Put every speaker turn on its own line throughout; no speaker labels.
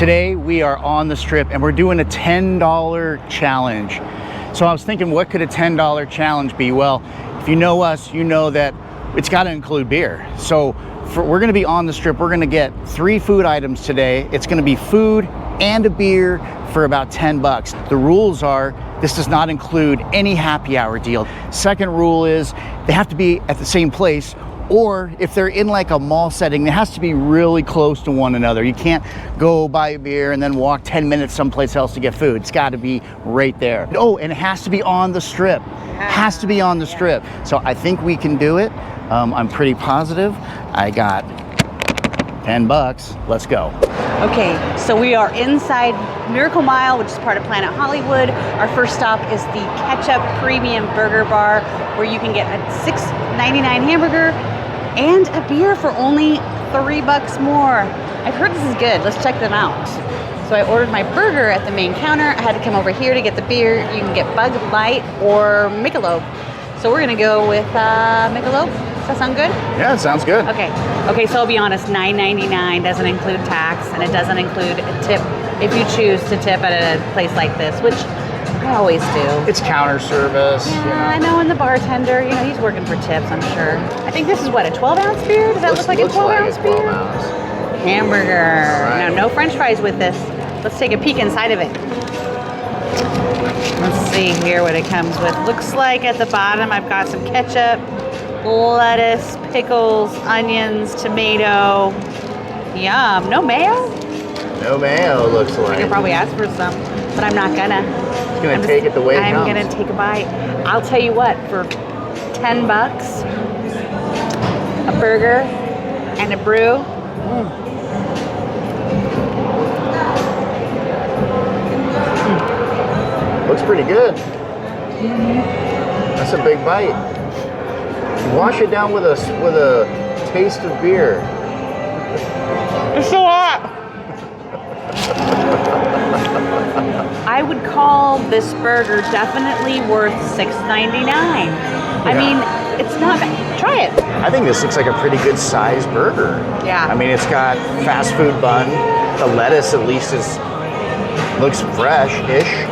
Today we are on the Strip and we're doing a $10 challenge. So I was thinking, what could a $10 challenge be? Well, if you know us, you know that it's got to include beer. So we're going to be on the Strip. We're going to get 3 food items today. It's going to be food and a beer for about 10 bucks. The rules are, this does not include any happy hour deal. Second rule is they have to be at the same place, or if they're in like a mall setting, it has to be really close to one another. You can't go buy a beer and then walk 10 minutes someplace else to get food. It's got to be right there. Oh, and it has to be on the Strip. Has to be on the Strip. So I think we can do it. I'm pretty positive. I got 10 bucks. Let's go.
Okay, so we are inside Miracle Mile, which is part of Planet Hollywood. Our first stop is the Ketchup Premium Burger Bar, where you can get a $6.99 hamburger and a beer for only 3 bucks more. I've heard this is good. Let's check them out. So I ordered my burger at the main counter. I had to come over here to get the beer. You can get Bud Light or Michelob. So we're gonna go with Michelob. Does that sound good?
Yeah, it sounds good.
Okay, so I'll be honest, $9.99 doesn't include tax, and it doesn't include a tip if you choose to tip at a place like this, which I always do.
It's counter service.
Yeah, I know, and the bartender, he's working for tips, I'm sure. I think this is what, a 12-ounce beer? Does that look like a 12-ounce beer?
12 ounce.
Hamburger.
Right.
Now, no French fries with this. Let's take a peek inside of it. Let's see here what it comes with. Looks like at the bottom I've got some ketchup, lettuce, pickles, onions, tomato. Yum. No mayo?
No mayo, looks
I
like.
could probably ask for some, but I'm not gonna.
Just gonna take it the way it comes.
I'm gonna take a bite. I'll tell you what, for 10 bucks, a burger and a brew.
Looks pretty good. That's a big bite. Wash it down with a taste of beer.
It's so hot. I would call this burger definitely worth $6.99. I mean, it's not bad. Try it.
I think this looks like a pretty good sized burger.
Yeah.
I mean, it's got fast food bun. The lettuce at least looks fresh-ish.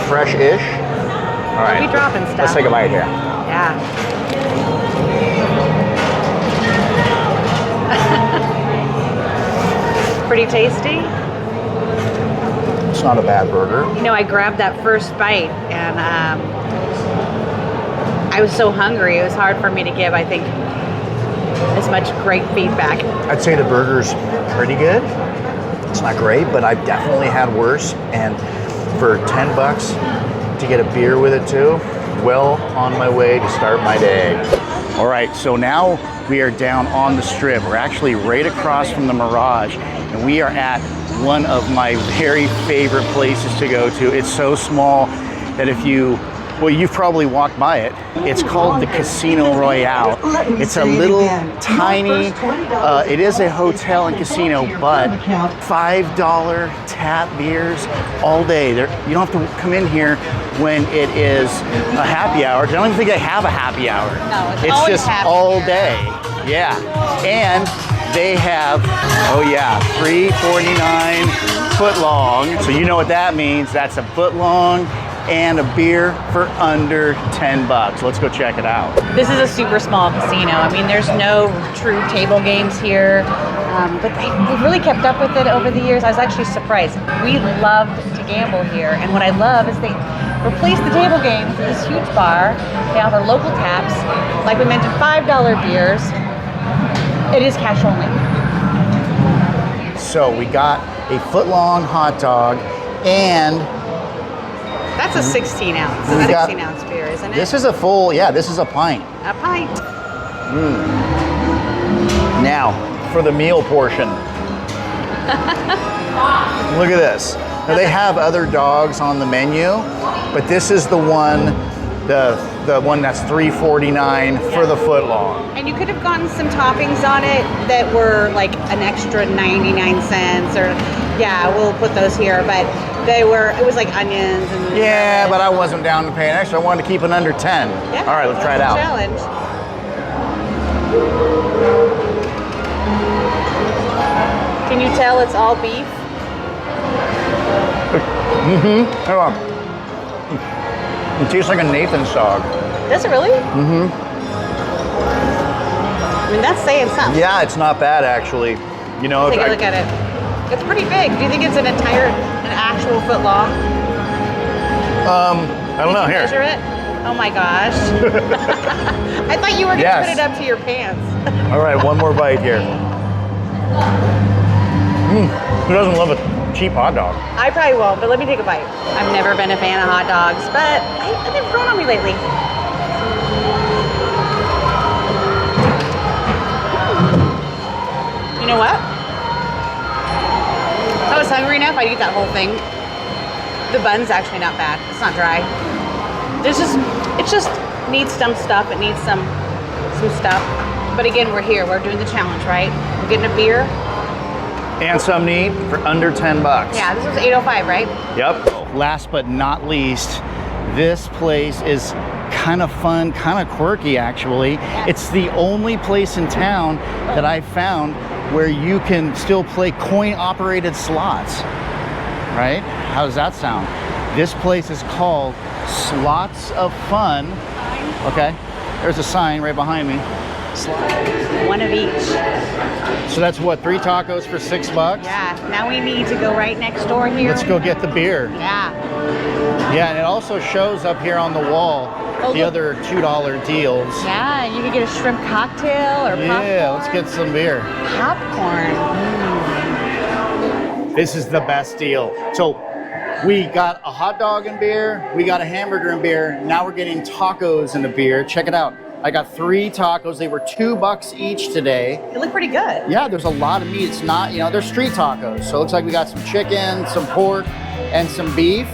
Fresh-ish. All right.
Don't be dropping stuff.
Let's take a bite here.
Yeah. Pretty tasty.
It's not a bad burger.
I grabbed that first bite and I was so hungry. It was hard for me to give, I think, as much great feedback.
I'd say the burger's pretty good. It's not great, but I've definitely had worse. And for 10 bucks to get a beer with it too, well on my way to start my day. All right, so now we are down on the Strip. We're actually right across from the Mirage, and we are at one of my very favorite places to go to. It's so small that you've probably walked by it. It's called the Casino Royale. It's a little tiny, it is a hotel and casino, but $5 tap beers all day. You don't have to come in here when it is a happy hour. I don't even think they have a happy hour.
No,
it's just all day. Yeah, and they have, $3.49 foot long. So you know what that means. That's a foot long and a beer for under 10 bucks. Let's go check it out.
This is a super small casino. I mean, there's no true table games here, but they've really kept up with it over the years. I was actually surprised. We loved to gamble here, and what I love is they replace the table games with this huge bar. They offer local taps, like we mentioned, $5 beers. It is cash only.
So we got a foot-long hot dog, and
that's a 16 ounce. It's a 16 ounce beer, isn't it?
This is this is a pint.
A pint.
Now, for the meal portion. Look at this. Now they have other dogs on the menu, but this is the one, the one that's $3.49 for the foot long.
And you could have gotten some toppings on it that were like an extra 99 cents or, we'll put those here, but it was like onions and...
Yeah, but I wasn't down to pay an extra. I wanted to keep it under 10.
Yeah,
all right, let's try it out.
Challenge. Can you tell it's all beef?
It tastes like a Nathan's dog.
Does it really? I mean, that's saying something.
Yeah, it's not bad actually. You know,
Take a look at it. It's pretty big. Do you think it's an actual foot long?
I don't know. Here.
Measure it? Oh my gosh. I thought you were going to put it up to your pants.
All right, one more bite here. Who doesn't love a cheap hot dog?
I probably won't, but let me take a bite. I've never been a fan of hot dogs, but they've grown on me lately. You know what? If I was hungry enough, I'd eat that whole thing. The bun's actually not bad. It's not dry. It just needs some stuff. It needs some stuff. But again, we're here. We're doing the challenge, right? We're getting a beer.
And some to eat for under 10 bucks.
Yeah, this was $8.05, right?
Yep. Last but not least, this place is kind of fun, kind of quirky actually.
Yeah.
It's the only place in town that I found where you can still play coin-operated slots, right? How does that sound? This place is called Slots of Fun. Okay, there's a sign right behind me.
One of each.
So that's what, 3 tacos for $6?
Yeah, now we need to go right next door here.
Let's go get the beer.
Yeah.
Yeah, and it also shows up here on the wall the other $2 deals.
Yeah, you could get a shrimp cocktail or popcorn.
Yeah, let's get some beer.
Popcorn.
This is the best deal. So we got a hot dog and beer, we got a hamburger and beer, now we're getting tacos and a beer. Check it out. I got 3 tacos. They were $2 each today.
They look pretty good.
Yeah, there's a lot of meat. It's not, you know, they're street tacos. So it looks like we got some chicken, some pork, and some beef.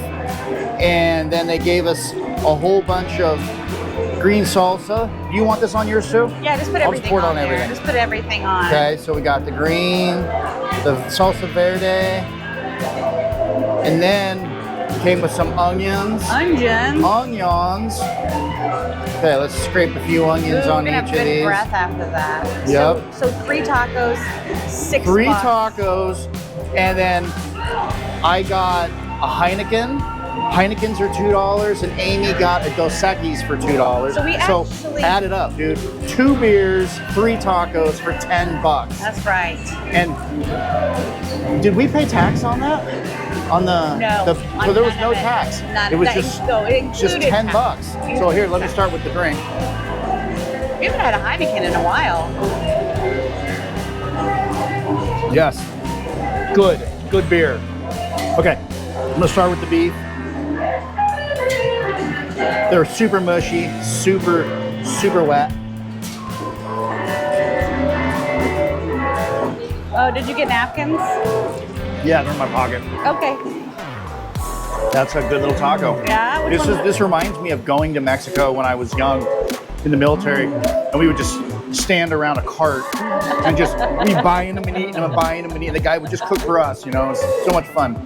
And then they gave us a whole bunch of green salsa. Do you want this on yours too?
Yeah, just put
I'll
everything
just pour it on
there.
everything.
Just put everything on.
Okay, so we got the green, the salsa verde, and then came with some onions. Onions. Okay, let's scrape a few onions on each of these.
Good breath after that.
Yep.
So 3 tacos, $6.
3 tacos, and then I got a Heineken. Heinekens are $2, and Amy got a Dos Equis for $2.
So we actually
add it up, dude. 2 beers, 3 tacos for $10.
That's right.
And did we pay tax on that? On the so there was no tax. It was just $10. So here, let me start with the drink.
We haven't had a Heineken in a while.
Yes, good beer. Okay, I'm gonna start with the beef. They're super mushy, super wet.
Oh, did you get napkins?
Yeah, they're in my pocket.
Okay.
That's a good little taco.
Yeah.
This reminds me of going to Mexico when I was young in the military, and we would just stand around a cart and just be buying them and eating them and buying them and eating. The guy would just cook for us, you know. It was so much fun.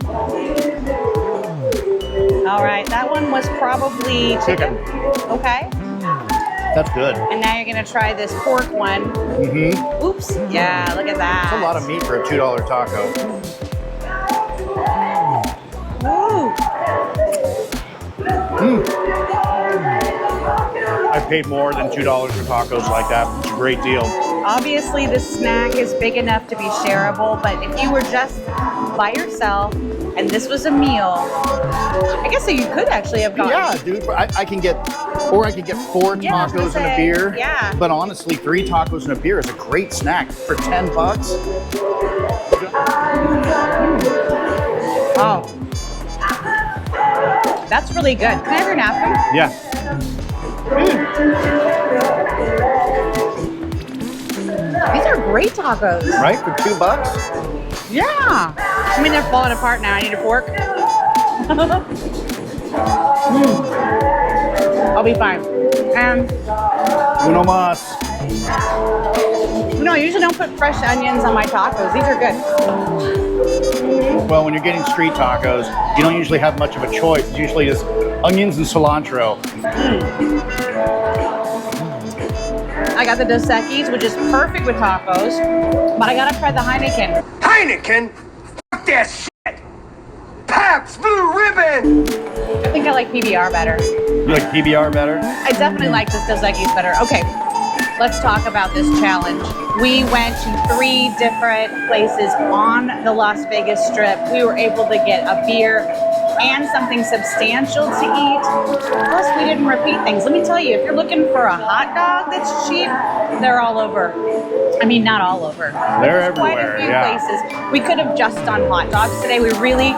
All right, that one was probably chicken. Okay.
That's good.
And now you're gonna try this pork one.
Mm-hmm.
Oops. Yeah, look at that.
That's a lot of meat for a $2 taco.
Ooh.
I've paid more than $2 for tacos like that. It's a great deal.
Obviously, this snack is big enough to be shareable, but if you were just by yourself and this was a meal, I guess so you could actually have gotten.
Yeah, dude. I can get 4 tacos and a beer.
Yeah.
But honestly, 3 tacos and a beer is a great snack for $10.
Oh. That's really good. Can I have your napkin?
Yeah.
These are great tacos.
Right? For $2?
Yeah. I mean, they're falling apart now. I need a fork. I'll be fine.
Uno más.
No, I usually don't put fresh onions on my tacos. These are good.
Well, when you're getting street tacos, you don't usually have much of a choice. It's usually just onions and cilantro.
I got the Dos Equis, which is perfect with tacos, but I gotta try the Heineken.
Heineken? Fuck that shit! Pabst Blue Ribbon!
I think I like PBR better.
You like PBR better?
I definitely like this Dos Equis better. Okay, let's talk about this challenge. We went to 3 different places on the Las Vegas Strip. We were able to get a beer and something substantial to eat. Plus, we didn't repeat things. Let me tell you, if you're looking for a hot dog that's cheap, they're all over. I mean, not all over.
They're
There's quite
everywhere,
a few
yeah.
places. We could have just done hot dogs today. We really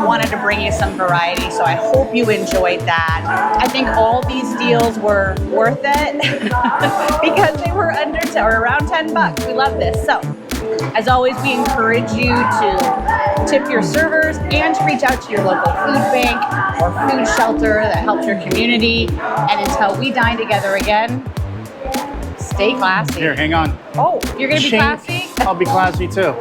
wanted to bring you some variety, so I hope you enjoyed that. I think all these deals were worth it because they were around 10 bucks. We love this. So, as always, we encourage you to tip your servers and to reach out to your local food bank or food shelter that helps your community. And until we dine together again, stay classy.
Here, hang on.
Oh, you're gonna be
Shink.
classy?
I'll be classy too.